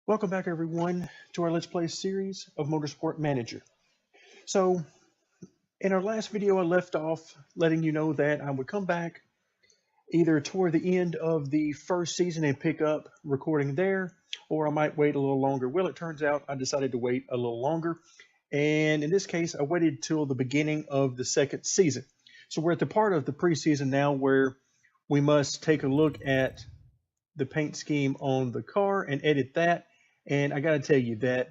Welcome back everyone to our Let's Play series of Motorsport Manager. So in our last video I left off letting you know that I would come back either toward the end of the first season and pick up recording there, or I might wait a little longer. Well, it turns out I decided to wait a little longer, and in this case I waited till the beginning of the second season. So we're at the part of the preseason now where we must take a look at the paint scheme on the car and edit that. And I got to tell you that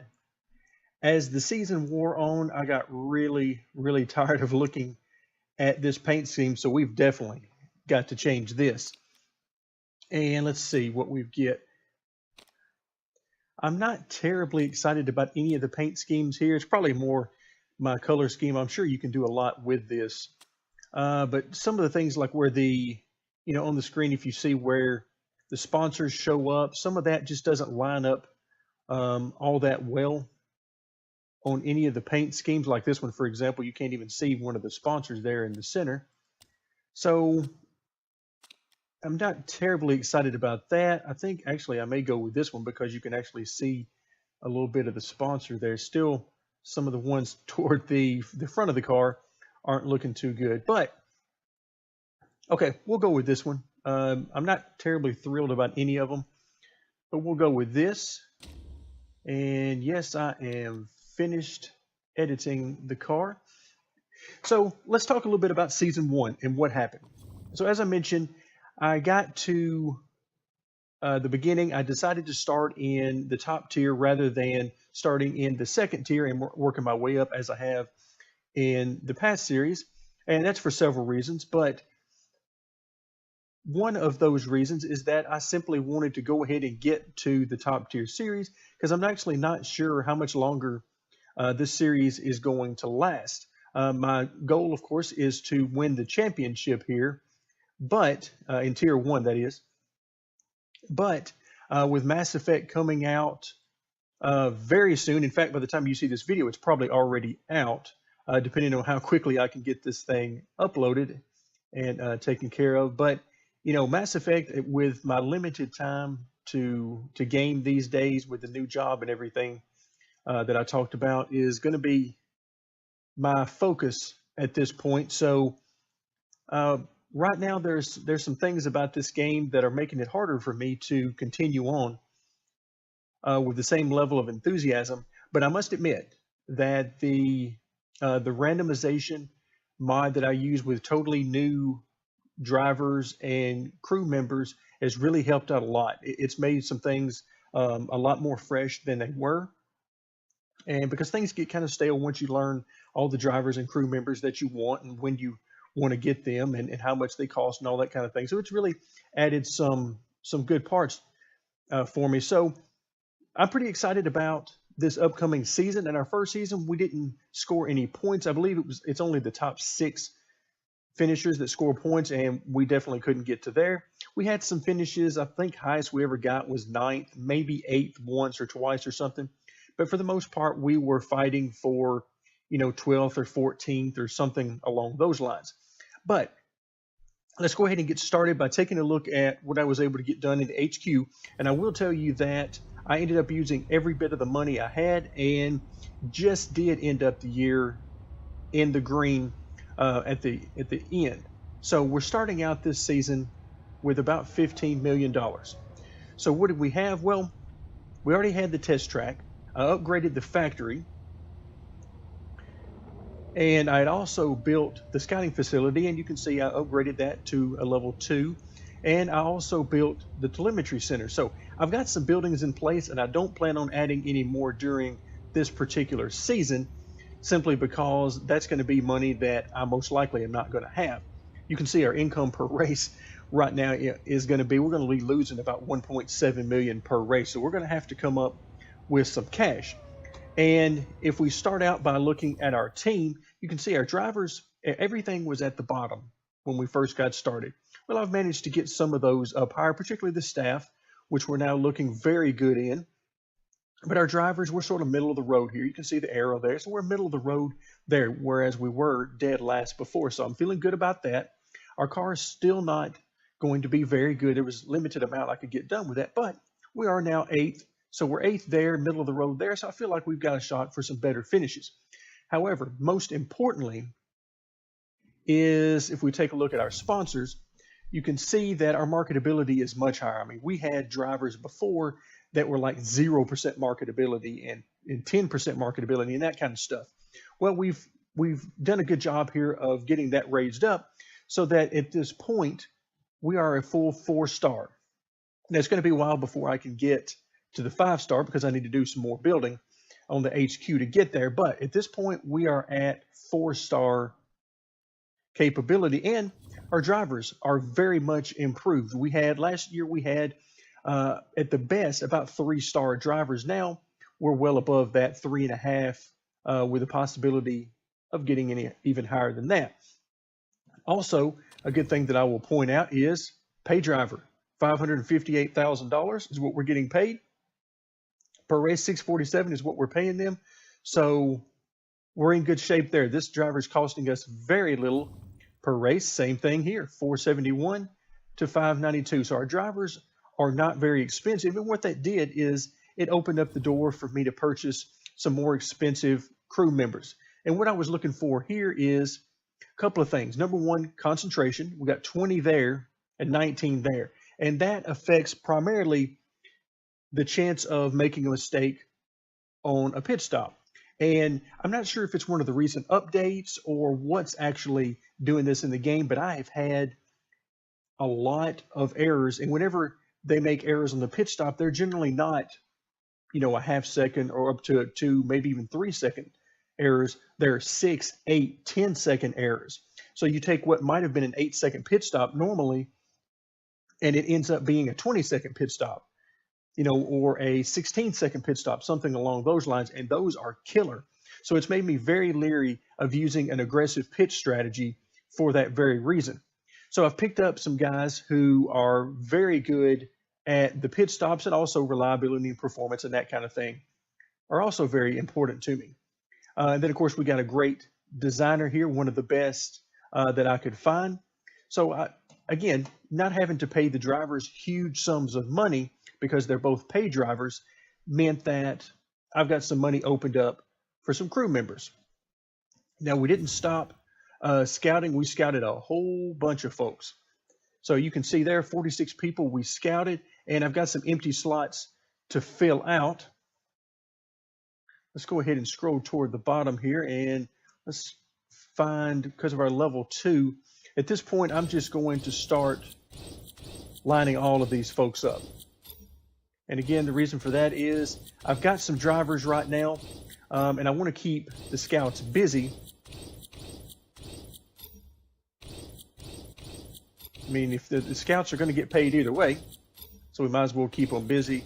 as the season wore on, I got really tired of looking at this paint scheme. So we've definitely got to change this. And let's see what we get. I'm not terribly excited about any of the paint schemes here. It's probably more my color scheme. I'm sure you can do a lot with this. But some of the things like where on the screen, if you see where the sponsors show up, some of that just doesn't line up all that well on any of the paint schemes. Like this one, for example, you can't even see one of the sponsors there in the center. So I'm not terribly excited about that. I think actually I may go with this one because you can actually see a little bit of the sponsor there. Still, some of the ones toward the front of the car aren't looking too good, but okay, we'll go with this one. I'm not terribly thrilled about any of them, but we'll go with this. And yes, I am finished editing the car. So let's talk a little bit about season one and what happened. So as I mentioned, I got to the beginning. I decided to start in the top tier rather than starting in the second tier and working my way up as I have in the past series. And that's for several reasons, but one of those reasons is that I simply wanted to go ahead and get to the top tier series because I'm actually not sure how much longer this series is going to last. My goal, of course, is to win the championship here, but in tier one, that is. But with Mass Effect coming out very soon, in fact, by the time you see this video, it's probably already out, depending on how quickly I can get this thing uploaded and taken care of. But Mass Effect, with my limited time to game these days with the new job and everything that I talked about, is going to be my focus at this point. So right now there's some things about this game that are making it harder for me to continue on with the same level of enthusiasm. But I must admit that the randomization mod that I use with totally new drivers and crew members has really helped out a lot. It's made some things a lot more fresh than they were. And because things get kind of stale once you learn all the drivers and crew members that you want and when you want to get them and how much they cost and all that kind of thing. So it's really added some good parts for me. So I'm pretty excited about this upcoming season. In our first season, we didn't score any points. I believe it's only the top 6 finishers that score points, and we definitely couldn't get to there. We had some finishes. I think highest we ever got was 9th, maybe 8th once or twice or something. But for the most part, we were fighting for 12th or 14th or something along those lines. But let's go ahead and get started by taking a look at what I was able to get done in the HQ. And I will tell you that I ended up using every bit of the money I had and just did end up the year in the green at the end. So we're starting out this season with about $15 million. So what did we have? Well, we already had the test track. I upgraded the factory, and I had also built the scouting facility, and you can see I upgraded that to a level 2, and I also built the telemetry center. So I've got some buildings in place, and I don't plan on adding any more during this particular season, simply because that's going to be money that I most likely am not going to have. You can see our income per race right now is going to be, we're going to be losing about 1.7 million per race. So we're going to have to come up with some cash. And if we start out by looking at our team, you can see our drivers, everything was at the bottom when we first got started. Well, I've managed to get some of those up higher, particularly the staff, which we're now looking very good in. But our drivers, we're sort of middle of the road here. You can see the arrow there. So we're middle of the road there, whereas we were dead last before. So I'm feeling good about that. Our car is still not going to be very good. There was a limited amount I could get done with that, but we are now 8th. So we're 8th there, middle of the road there. So I feel like we've got a shot for some better finishes. However, most importantly is if we take a look at our sponsors, you can see that our marketability is much higher. I mean, we had drivers before that were like 0% marketability and 10% marketability and that kind of stuff. Well, we've done a good job here of getting that raised up so that at this point we are a full 4-star. Now it's going to be a while before I can get to the 5-star because I need to do some more building on the HQ to get there. But at this point we are at 4-star capability, and our drivers are very much improved. We had last year, we had at the best about 3-star drivers. Now we're well above that 3.5 with a possibility of getting even higher than that. Also, a good thing that I will point out is pay driver. $558,000 is what we're getting paid per race. $647 is what we're paying them. So we're in good shape there. This driver is costing us very little per race. Same thing here, $471 to $592. So our drivers are not very expensive. And what that did is it opened up the door for me to purchase some more expensive crew members. And what I was looking for here is a couple of things. Number one, concentration. We got 20 there and 19 there. And that affects primarily the chance of making a mistake on a pit stop. And I'm not sure if it's one of the recent updates or what's actually doing this in the game, but I have had a lot of errors. And whenever they make errors on the pit stop, they're generally not, a half second or up to 2, maybe even 3-second errors. They're 6, 8, 10-second errors. So you take what might have been an 8-second pit stop normally, and it ends up being a 20-second pit stop, or a 16-second pit stop, something along those lines, and those are killer. So it's made me very leery of using an aggressive pitch strategy for that very reason. So I've picked up some guys who are very good at the pit stops, and also reliability and performance and that kind of thing are also very important to me. And then, of course, we got a great designer here, one of the best that I could find. So again, not having to pay the drivers huge sums of money because they're both paid drivers meant that I've got some money opened up for some crew members. Now, we didn't stop scouting. We scouted a whole bunch of folks. So you can see there, 46 people we scouted, and I've got some empty slots to fill out. Let's go ahead and scroll toward the bottom here, and let's find, because of our level 2, at this point, I'm just going to start lining all of these folks up. And again, the reason for that is I've got some drivers right now, and I want to keep the scouts busy. I mean, if the scouts are going to get paid either way, so we might as well keep them busy.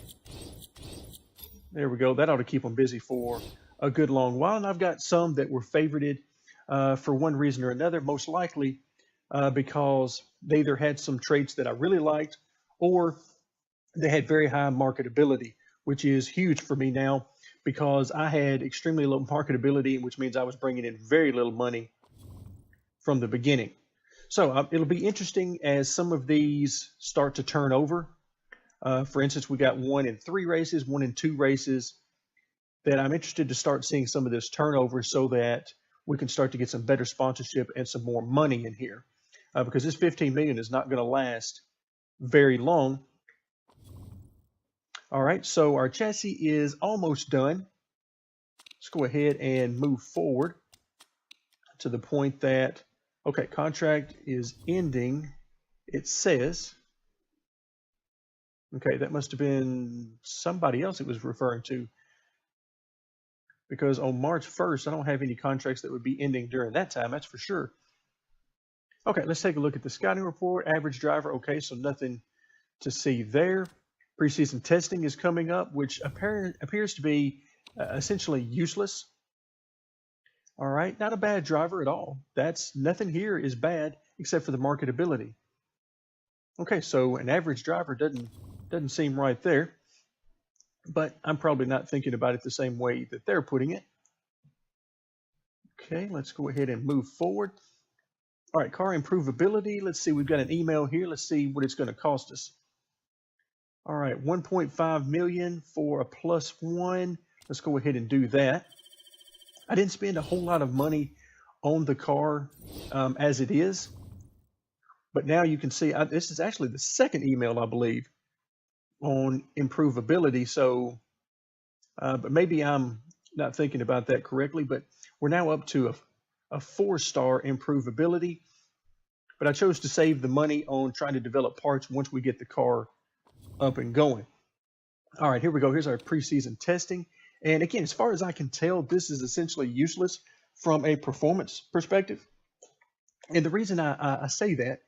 There we go. That ought to keep them busy for a good long while. And I've got some that were favorited for one reason or another, most likely because they either had some traits that I really liked or they had very high marketability, which is huge for me now because I had extremely low marketability, which means I was bringing in very little money from the beginning. So it'll be interesting as some of these start to turn over. For instance, we got 1 in 3 races, 1 in 2 races that I'm interested to start seeing some of this turnover so that we can start to get some better sponsorship and some more money in here because this 15 million is not going to last very long. All right, so our chassis is almost done. Let's go ahead and move forward to the point that, okay, contract is ending, it says. Okay, that must have been somebody else it was referring to because on March 1st, I don't have any contracts that would be ending during that time, that's for sure. Okay, let's take a look at the scouting report. Average driver, okay, so nothing to see there. Preseason testing is coming up, which appears to be essentially useless. All right, not a bad driver at all. Nothing here is bad except for the marketability. Okay, so an average driver doesn't seem right there, but I'm probably not thinking about it the same way that they're putting it. Okay, let's go ahead and move forward. All right, car improvability. Let's see, we've got an email here. Let's see what it's going to cost us. All right, 1.5 million for a +1. Let's go ahead and do that. I didn't spend a whole lot of money on the car as it is, but now you can see this is actually the second email, I believe, on improvability. So, but maybe I'm not thinking about that correctly, but we're now up to a 4-star improvability. But I chose to save the money on trying to develop parts once we get the car up and going. All right, here we go. Here's our preseason testing. And again, as far as I can tell, this is essentially useless from a performance perspective. And the reason I say that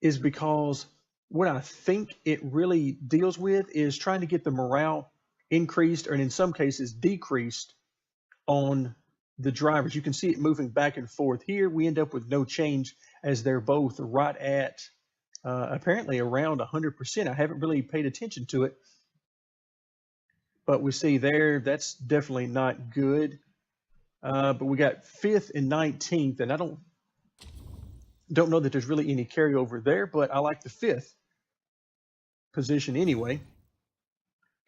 is because what I think it really deals with is trying to get the morale increased, or in some cases decreased, on the drivers. You can see it moving back and forth here. We end up with no change as they're both right at apparently around 100%. I haven't really paid attention to it, but we see there that's definitely not good. But we got 5th and 19th, and I don't know that there's really any carryover there, but I like the 5th position anyway.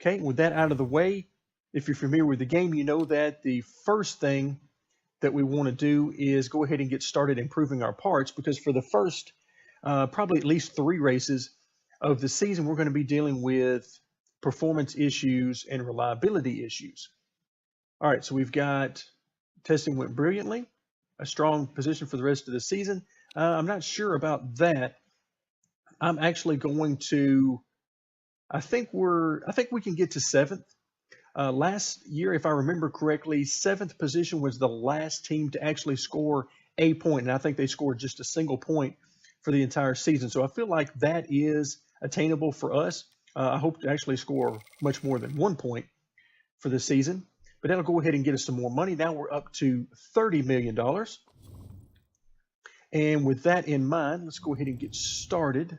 Okay, with that out of the way, if you're familiar with the game, you know that the first thing that we want to do is go ahead and get started improving our parts, because for the first probably at least 3 races of the season, we're going to be dealing with performance issues and reliability issues. All right, so we've got testing went brilliantly, a strong position for the rest of the season. I'm not sure about that. I'm actually going to, I think we can get to 7th. Last year, if I remember correctly, 7th position was the last team to actually score a point, and I think they scored just a single point for the entire season. So I feel like that is attainable for us. I hope to actually score much more than 1 point for the season, but that'll go ahead and get us some more money. Now we're up to $30 million. And with that in mind, let's go ahead and get started.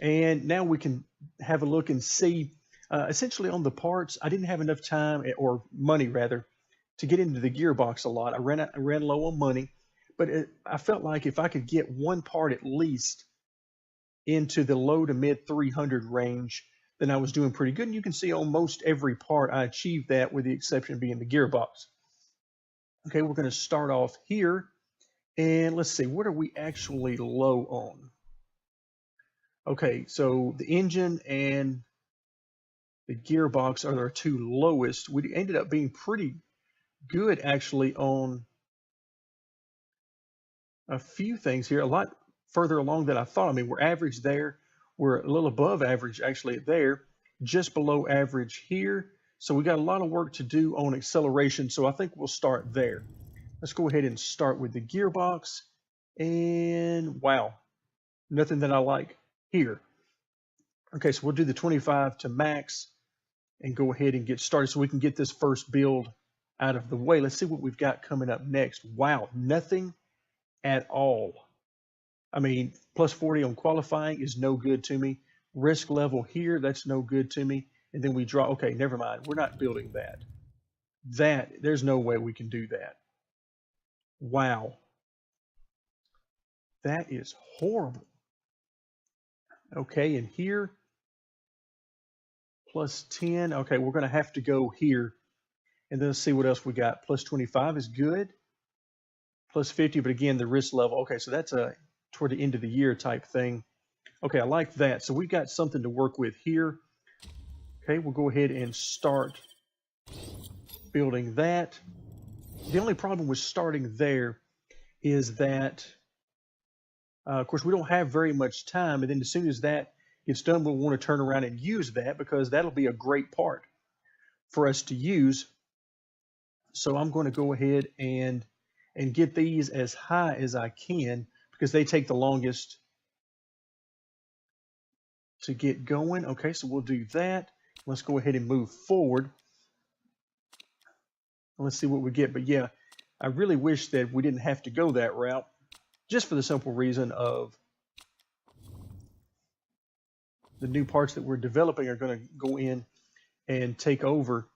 And now we can have a look and see, essentially on the parts, I didn't have enough time, or money rather, to get into the gearbox a lot. I ran low on money, but I felt like if I could get one part at least into the low to mid 300 range, then I was doing pretty good. And you can see on most every part, I achieved that, with the exception being the gearbox. Okay, we're going to start off here. And let's see, what are we actually low on? Okay, so the engine and the gearbox are our 2 lowest. We ended up being pretty good actually on a few things here, a lot further along than I thought. I mean, we're average there. We're a little above average actually there, just below average here. So we got a lot of work to do on acceleration. So I think we'll start there. Let's go ahead and start with the gearbox. And wow, nothing that I like here. Okay, so we'll do the 25 to max and go ahead and get started so we can get this first build out of the way. Let's see what we've got coming up next. Wow, nothing at all. I mean, plus 40 on qualifying is no good to me. Risk level here, that's no good to me. And then we draw, okay, never mind. We're not building that. There's no way we can do that. Wow. That is horrible. Okay, and here, plus 10. Okay, we're going to have to go here. And then let's see what else we got. Plus 25 is good. Plus 50, but again, the risk level. Okay, so that's a toward the end of the year type thing. Okay, I like that. So we've got something to work with here. Okay, we'll go ahead and start building that. The only problem with starting there is that, of course, we don't have very much time. And then as soon as that gets done, we'll want to turn around and use that, because that'll be a great part for us to use. So I'm going to go ahead and get these as high as I can, because they take the longest to get going. Okay, so we'll do that. Let's go ahead and move forward. Let's see what we get. But yeah, I really wish that we didn't have to go that route, just for the simple reason of the new parts that we're developing are going to go in and take over.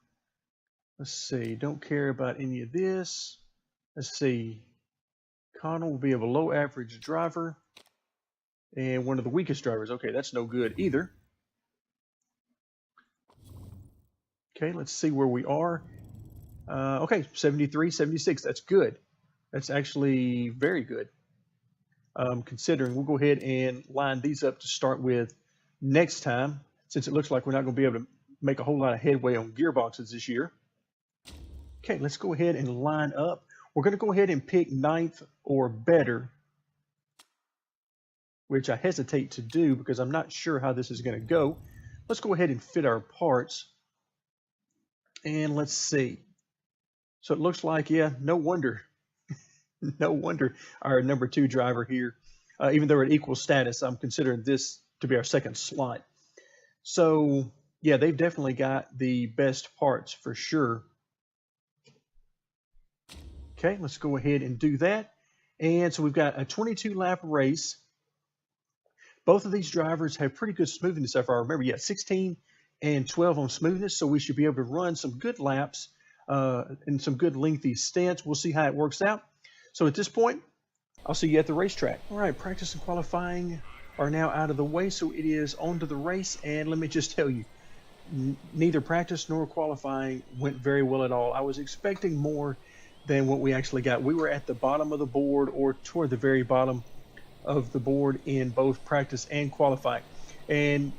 Let's see, don't care about any of this. Let's see, Connell will be a below average driver and one of the weakest drivers. Okay, that's no good either. Okay, let's see where we are. Okay, 73, 76. That's good. That's actually very good. Considering we'll go ahead and line these up to start with next time, since it looks like we're not going to be able to make a whole lot of headway on gearboxes this year. Okay, let's go ahead and line up. We're going to go ahead and pick 9th or better, which I hesitate to do because I'm not sure how this is going to go. Let's go ahead and fit our parts. And let's see. So it looks like, yeah, no wonder. No wonder our number 2 driver here, even though we're at equal status, I'm considering this to be our second slot. So, yeah, they've definitely got the best parts for sure. Okay, let's go ahead and do that. And so we've got a 22 lap race. Both of these drivers have pretty good smoothness if I remember. Yeah, 16 and 12 on smoothness, so we should be able to run some good laps and some good lengthy stints. We'll see how it works out. So at this point, I'll see you at the racetrack. All right, practice and qualifying are now out of the way, so it is on to the race. And let me just tell you, neither practice nor qualifying went very well at all. I was expecting more than what we actually got. We were at the bottom of the board or toward the very bottom of the board in both practice and qualifying. And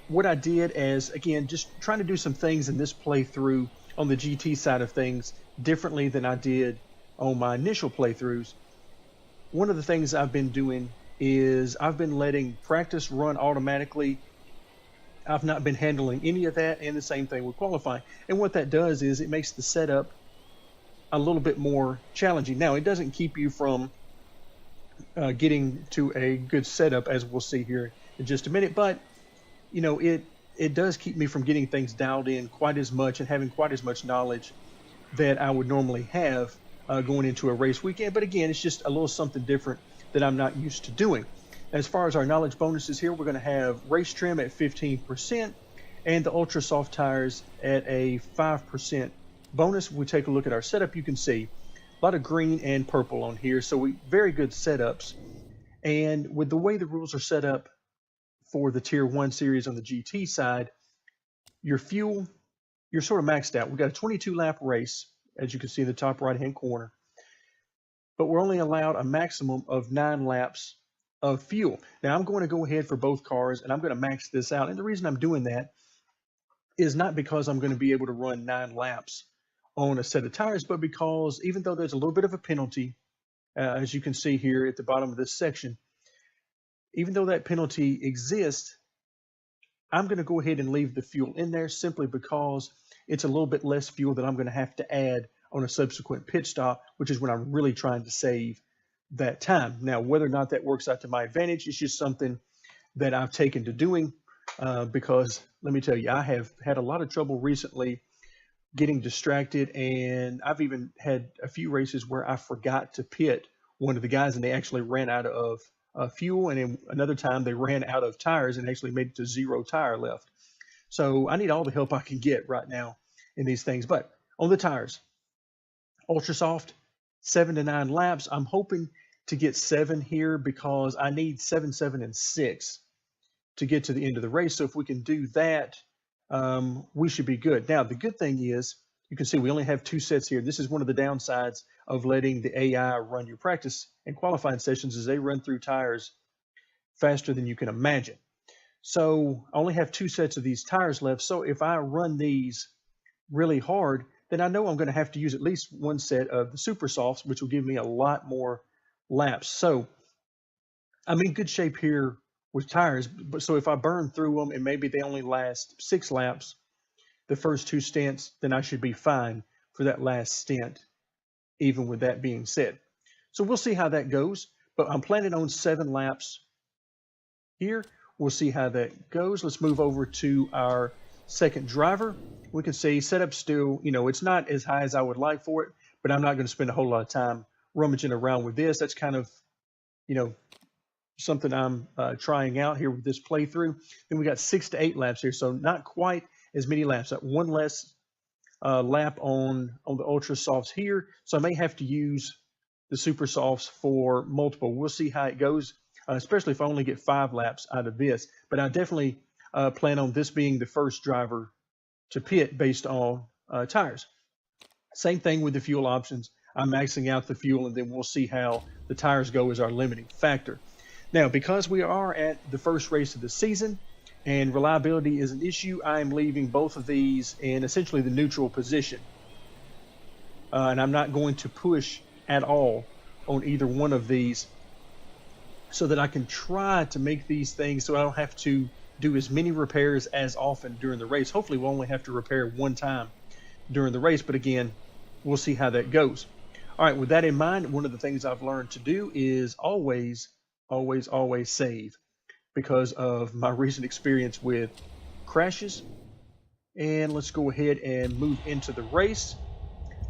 what I did is, again, just trying to do some things in this playthrough on the GT side of things differently than I did on my initial playthroughs. One of the things I've been doing is I've been letting practice run automatically. I've not been handling any of that, and the same thing with qualifying. And what that does is it makes the setup a little bit more challenging. Now, it doesn't keep you from getting to a good setup, as we'll see here in just a minute, but you know, it does keep me from getting things dialed in quite as much and having quite as much knowledge that I would normally have going into a race weekend. But again, it's just a little something different that I'm not used to doing. As far as our knowledge bonuses here, we're going to have race trim at 15% and the ultra soft tires at a 5% bonus. We take a look at our setup, you can see a lot of green and purple on here, so very good setups. And with the way the rules are set up for the Tier 1 series on the GT side, your fuel, you're sort of maxed out. We've got a 22 lap race, as you can see in the top right hand corner, but we're only allowed a maximum of 9 laps of fuel. Now I'm going to go ahead for both cars and I'm going to max this out. And the reason I'm doing that is not because I'm going to be able to run 9 laps on a set of tires, but because even though there's a little bit of a penalty, as you can see here at the bottom of this section, even though that penalty exists, I'm going to go ahead and leave the fuel in there simply because it's a little bit less fuel that I'm going to have to add on a subsequent pit stop, which is when I'm really trying to save that time. Now, whether or not that works out to my advantage, it's just something that I've taken to doing because let me tell you, I have had a lot of trouble recently getting distracted, and I've even had a few races where I forgot to pit one of the guys and they actually ran out of fuel, and then another time they ran out of tires and actually made it to 0 tire left. So I need all the help I can get right now in these things. But on the tires, ultra soft, 7 to 9 laps. I'm hoping to get 7 here because I need 7, 7, and 6 to get to the end of the race. So if we can do that, we should be good. Now, the good thing is, you can see we only have 2 sets here. This is one of the downsides of letting the AI run your practice and qualifying sessions, is they run through tires faster than you can imagine. So I only have 2 sets of these tires left. So if I run these really hard, then I know I'm going to have to use at least 1 set of the super softs, which will give me a lot more laps. So I'm in good shape here with tires. But so if I burn through them and maybe they only last 6 laps, the first 2 stints, then I should be fine for that last stint, even with that being said. So we'll see how that goes, but I'm planning on 7 laps here. We'll see how that goes. Let's move over to our second driver. We can see setup still, you know, it's not as high as I would like for it, but I'm not going to spend a whole lot of time rummaging around with this. That's kind of, you know, something I'm trying out here with this playthrough. Then we got 6 to 8 laps here, so not quite as many laps. 1 less lap on the ultra softs here, so I may have to use the super softs for multiple. We'll see how it goes, especially if I only get 5 laps out of this. But I definitely plan on this being the first driver to pit based on tires. Same thing with the fuel options. I'm maxing out the fuel, and then we'll see how the tires go as our limiting factor. Now, because we are at the first race of the season and reliability is an issue, I am leaving both of these in essentially the neutral position. And I'm not going to push at all on either one of these so that I can try to make these things so I don't have to do as many repairs as often during the race. Hopefully we'll only have to repair one time during the race, but again, we'll see how that goes. All right, with that in mind, one of the things I've learned to do is always save because of my recent experience with crashes. And let's go ahead and move into the race.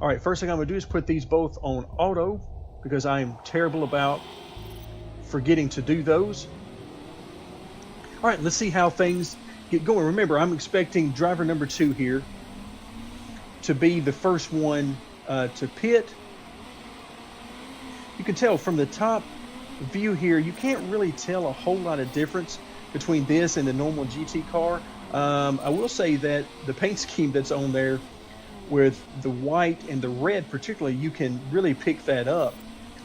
All right, first thing I'm gonna do is put these both on auto because I am terrible about forgetting to do those. All right, let's see how things get going. Remember, I'm expecting driver number 2 here to be the first one to pit. You can tell from the top view here, you can't really tell a whole lot of difference between this and the normal GT car. I will say that the paint scheme that's on there with the white and the red particularly, you can really pick that up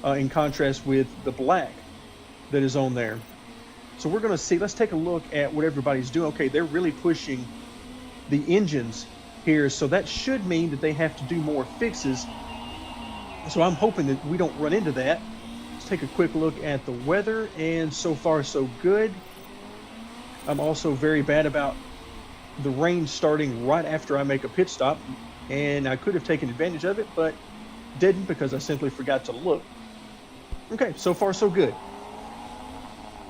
in contrast with the black that is on there. So we're going to see, let's take a look at what everybody's doing. Okay, they're really pushing the engines here, so that should mean that they have to do more fixes. So I'm hoping that we don't run into that. Let's take a quick look at the weather, and so far so good. I'm also very bad about the rain starting right after I make a pit stop, and I could have taken advantage of it, but didn't because I simply forgot to look. Okay, so far so good.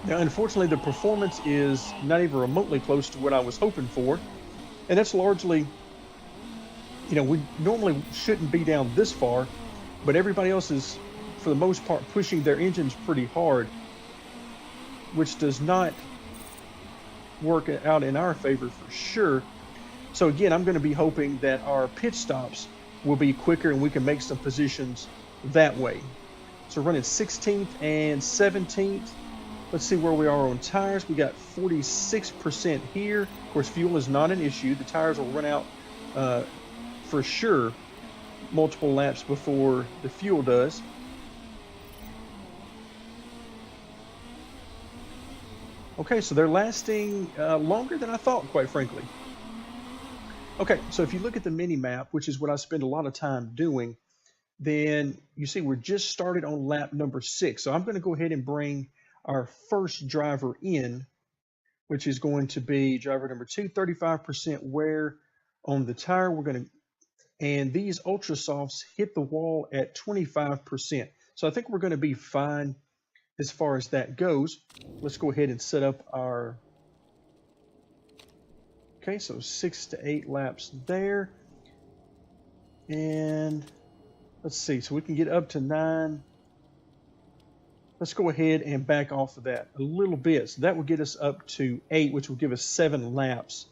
Now, unfortunately, the performance is not even remotely close to what I was hoping for, and that's largely, you know, we normally shouldn't be down this far, but everybody else is, for the most part, pushing their engines pretty hard, which does not work out in our favor for sure. So again, I'm going to be hoping that our pit stops will be quicker and we can make some positions that way. So running 16th and 17th. Let's see where we are on tires. We got 46% here. Of course, fuel is not an issue. The tires will run out for sure multiple laps before the fuel does. Okay, so they're lasting longer than I thought, quite frankly. Okay, so if you look at the mini map, which is what I spend a lot of time doing, then you see we're just started on lap number 6. So I'm going to go ahead and bring our first driver in, which is going to be driver number 2, 35% wear on the tire. We're going to, and these ultra softs hit the wall at 25%. So I think we're going to be fine as far as that goes. Let's go ahead and set up our, okay, so 6 to 8 laps there. And let's see, so we can get up to 9. Let's go ahead and back off of that a little bit. So that will get us up to 8, which will give us 7 laps.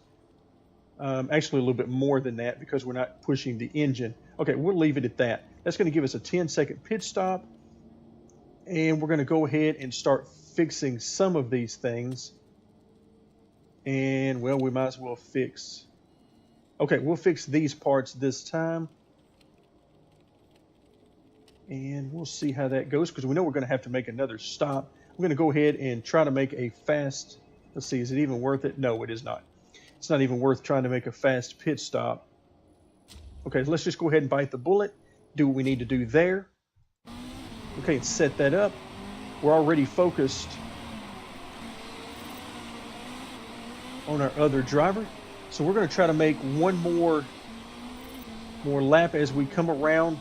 Actually, a little bit more than that because we're not pushing the engine. Okay, we'll leave it at that. That's going to give us a 10-second pit stop. And we're going to go ahead and start fixing some of these things. And, well, we might as well fix. Okay, we'll fix these parts this time. And we'll see how that goes because we know we're going to have to make another stop. We're going to go ahead and try to make a fast, let's see, is it even worth it? No, it is not. It's not even worth trying to make a fast pit stop. Okay, let's just go ahead and bite the bullet, do what we need to do there. Okay, and set that up. We're already focused on our other driver. So we're going to try to make one more lap as we come around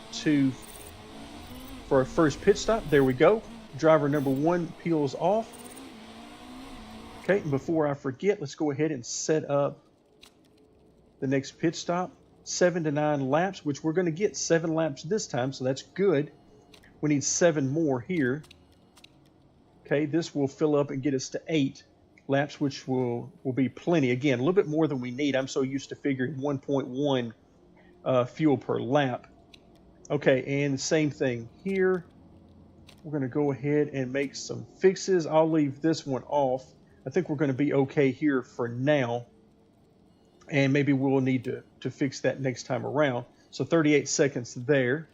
for our first pit stop. There we go. Driver number 1 peels off. Okay, before I forget, let's go ahead and set up the next pit stop. 7 to 9 laps, which we're going to get 7 laps this time, so that's good. We need 7 more here. Okay, this will fill up and get us to 8 laps, which will be plenty. Again, a little bit more than we need. I'm so used to figuring 1.1 fuel per lap. Okay, and the same thing here. We're going to go ahead and make some fixes. I'll leave this one off. I think we're going to be okay here for now. and maybe we'll need to fix that next time around. So 38 seconds there.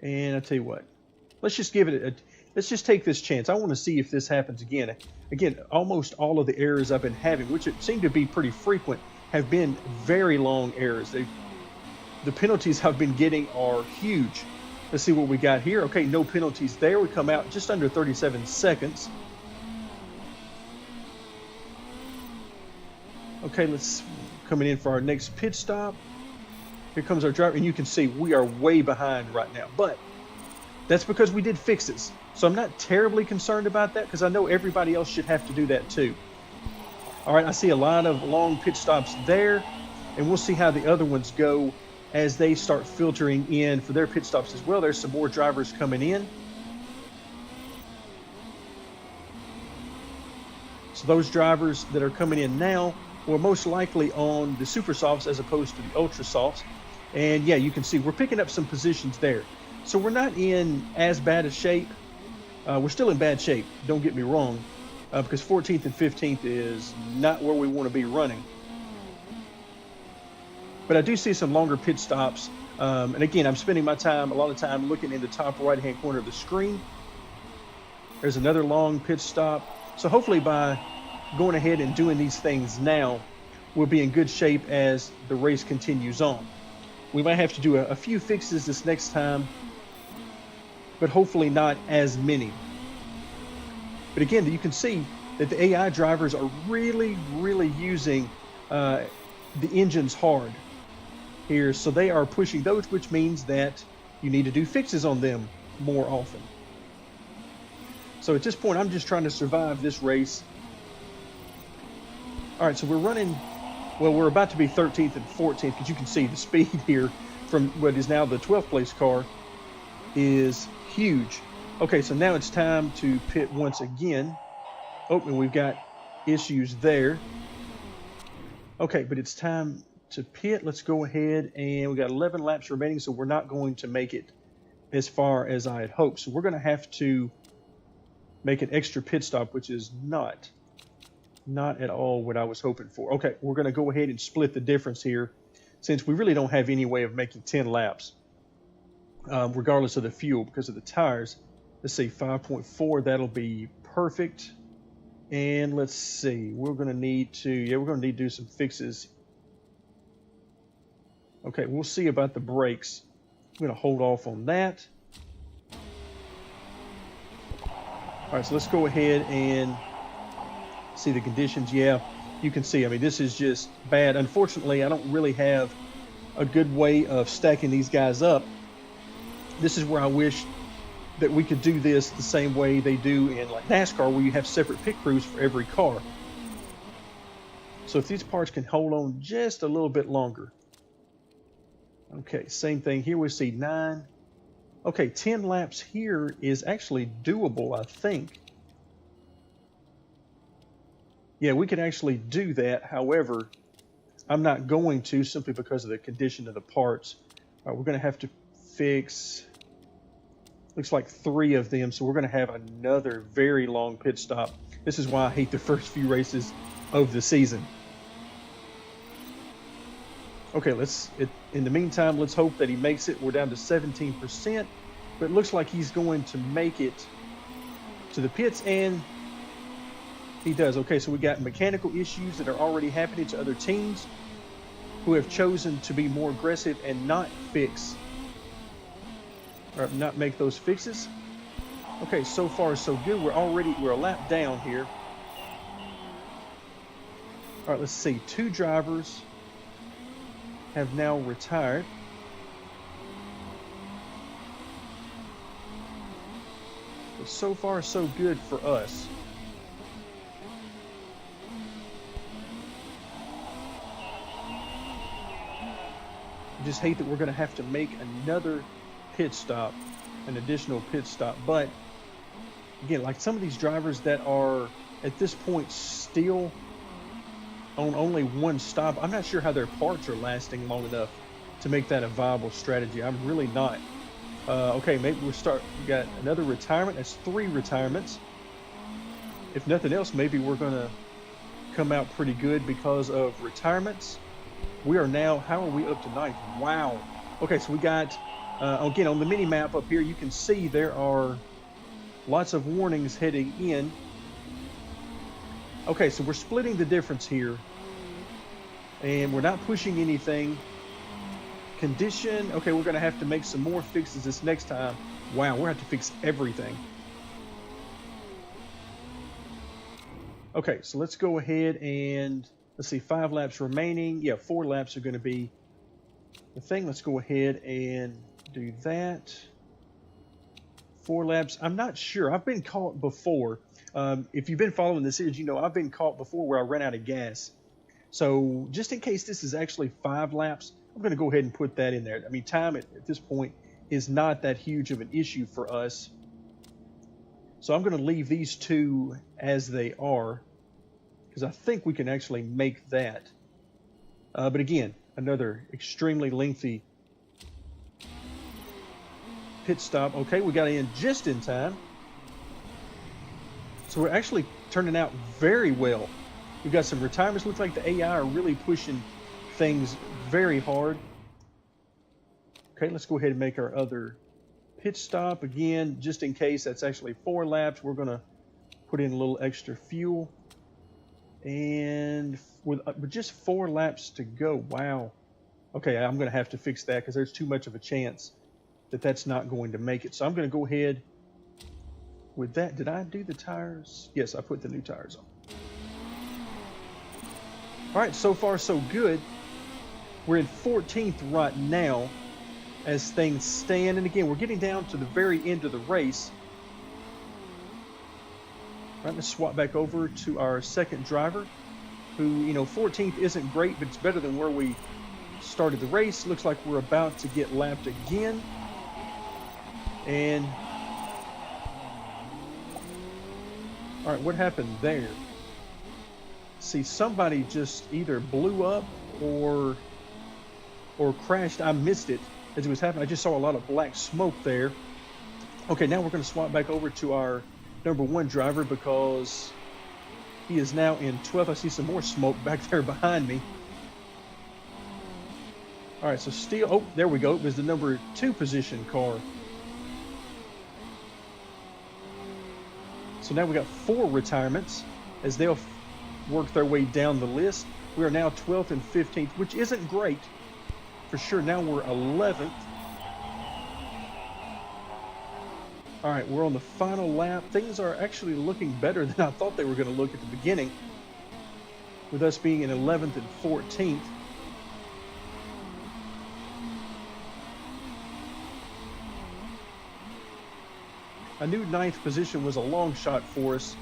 And I'll tell you what, let's just give it let's just take this chance. I want to see if this happens again. Again, almost all of the errors I've been having, which it seem to be pretty frequent, have been very long errors. The penalties I've been getting are huge. Let's see what we got here. Okay, no penalties there. We come out just under 37 seconds. Okay, let's coming in for our next pit stop. Here comes our driver, and you can see we are way behind right now. But that's because we did fixes. So I'm not terribly concerned about that because I know everybody else should have to do that too. All right, I see a lot of long pit stops there, and we'll see how the other ones go as they start filtering in for their pit stops as well. There's some more drivers coming in. So those drivers that are coming in now were most likely on the super softs as opposed to the ultra softs. And yeah, you can see we're picking up some positions there. So we're not in as bad a shape. We're still in bad shape, don't get me wrong, because 14th and 15th is not where we want to be running. But I do see some longer pit stops. And again, I'm spending a lot of time looking in the top right-hand corner of the screen. There's another long pit stop. So hopefully by going ahead and doing these things now, we'll be in good shape as the race continues on. We might have to do a few fixes this next time, but hopefully not as many. But again, you can see that the AI drivers are really, really using the engines hard here. So they are pushing those, which means that you need to do fixes on them more often. So at this point, I'm just trying to survive this race. All right, so we're running, well, we're about to be 13th and 14th, because you can see the speed here from what is now the 12th place car is huge. Okay, so now it's time to pit once again. Oh, and we've got issues there. Okay, but it's time to pit. Let's go ahead, and we got 11 laps remaining, so we're not going to make it as far as I had hoped. So we're going to have to make an extra pit stop, which is not at all what I was hoping for. Okay, we're going to go ahead and split the difference here, since we really don't have any way of making 10 laps, regardless of the fuel, because of the tires. Let's see, 5.4, that'll be perfect. And let's see, we're going to need to do some fixes. Okay, we'll see about the brakes. I'm going to hold off on that. All right, so let's go ahead and see the conditions. Yeah, you can see, I mean, this is just bad. Unfortunately, I don't really have a good way of stacking these guys up. This is where I wish that we could do this the same way they do in like NASCAR, where you have separate pit crews for every car. So if these parts can hold on just a little bit longer. Okay, same thing here. We see 9. Okay, 10 laps here is actually doable, I think. Yeah, we could actually do that. However, I'm not going to, simply because of the condition of the parts. We're going to have to fix, looks like 3 of them, so we're going to have another very long pit stop. This is why I hate the first few races of the season. Okay, in the meantime, let's hope that he makes it. We're down to 17%, but it looks like he's going to make it to the pits, and he does. Okay, so we got mechanical issues that are already happening to other teams who have chosen to be more aggressive and not fix, or not make those fixes. Okay, so far so good. We're a lap down here. All right, let's see. 2 drivers have now retired. But so far so good for us. I just hate that we're going to have to make another pit stop, an additional pit stop. But again, like some of these drivers that are at this point still on only 1 stop, I'm not sure how their parts are lasting long enough to make that a viable strategy. I'm really not. Okay, maybe we got another retirement. That's 3 retirements. If nothing else, maybe we're going to come out pretty good because of retirements. We are now, how are we up to ninth? Wow. Okay, so we got, again, on the mini map up here, you can see there are lots of warnings heading in. Okay, so we're splitting the difference here, and we're not pushing anything. Condition, okay, we're going to have to make some more fixes this next time. Wow, we're going to have to fix everything. Okay, so let's go ahead and, let's see, 5 laps remaining. Yeah, 4 laps are going to be the thing. Let's go ahead and do that. 4 laps. I'm not sure. I've been caught before. If you've been following the series, you know I've been caught before where I ran out of gas. So just in case this is actually 5 laps, I'm going to go ahead and put that in there. I mean, time at this point is not that huge of an issue for us. So I'm going to leave these 2 as they are, because I think we can actually make that. But again, another extremely lengthy pit stop. Okay, we got in just in time. So we're actually turning out very well. We've got some retirements. Looks like the AI are really pushing things very hard. Okay, let's go ahead and make our other pit stop. Again, just in case that's actually 4 laps, we're going to put in a little extra fuel. And with just 4 laps to go, wow. Okay, I'm going to have to fix that because there's too much of a chance that that's not going to make it. So I'm going to go ahead with that. Did I do the tires? Yes, I put the new tires on. All right, so far so good. We're in 14th right now as things stand. And again, we're getting down to the very end of the race. All right, let's swap back over to our second driver, who, you know, 14th isn't great, but it's better than where we started the race. Looks like we're about to get lapped again. And all right, what happened there? See, somebody just either blew up or crashed. I missed it as it was happening. I just saw a lot of black smoke there. Okay, now we're going to swap back over to our number 1 driver because he is now in 12th. I see some more smoke back there behind me. All right, so still, oh, there we go. It was the number 2 position car. So now we got 4 retirements as they'll work their way down the list. We are now 12th and 15th, which isn't great for sure. Now we're 11th. All right, we're on the final lap. Things are actually looking better than I thought they were going to look at the beginning, with us being in 11th and 14th. I knew 9th position was a long shot for us.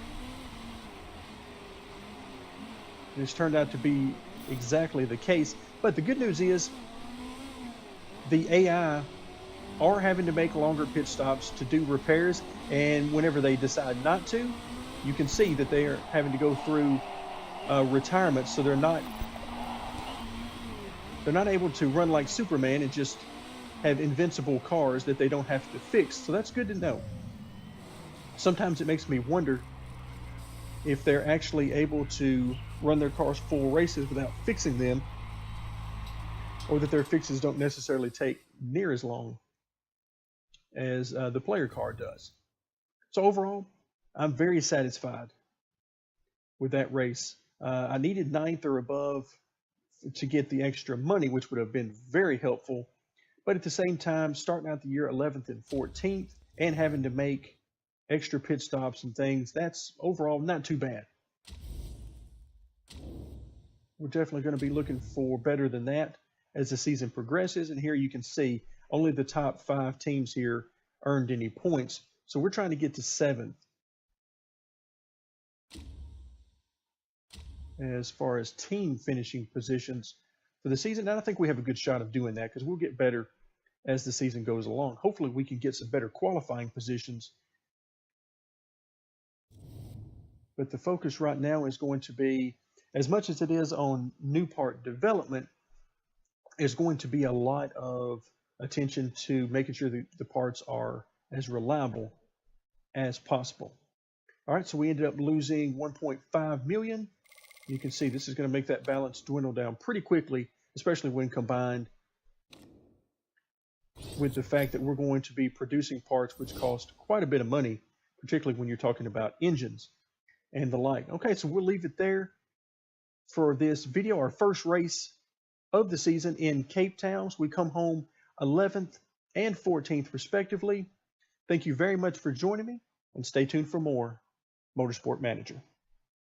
And it's turned out to be exactly the case. But the good news is the AI are having to make longer pit stops to do repairs. And whenever they decide not to, you can see that they are having to go through retirement. So they're not able to run like Superman and just have invincible cars that they don't have to fix. So that's good to know. Sometimes it makes me wonder if they're actually able to run their cars full races without fixing them, or that their fixes don't necessarily take near as long as the player car does. So overall, I'm very satisfied with that race. I needed 9th or above to get the extra money, which would have been very helpful. But at the same time, starting out the year 11th and 14th and having to make extra pit stops and things, that's overall not too bad. We're definitely going to be looking for better than that as the season progresses. And here you can see only the top 5 teams here earned any points. So we're trying to get to 7th as far as team finishing positions for the season. And I think we have a good shot of doing that because we'll get better as the season goes along. Hopefully we can get some better qualifying positions. But the focus right now is going to be, as much as it is on new part development, is going to be a lot of attention to making sure that the parts are as reliable as possible. All right, so we ended up losing 1.5 million. You can see this is going to make that balance dwindle down pretty quickly, especially when combined with the fact that we're going to be producing parts which cost quite a bit of money, particularly when you're talking about engines and the like. Okay, so we'll leave it there for this video, our first race of the season in Cape Town. We come home 11th and 14th respectively. Thank you very much for joining me, and stay tuned for more Motorsport Manager.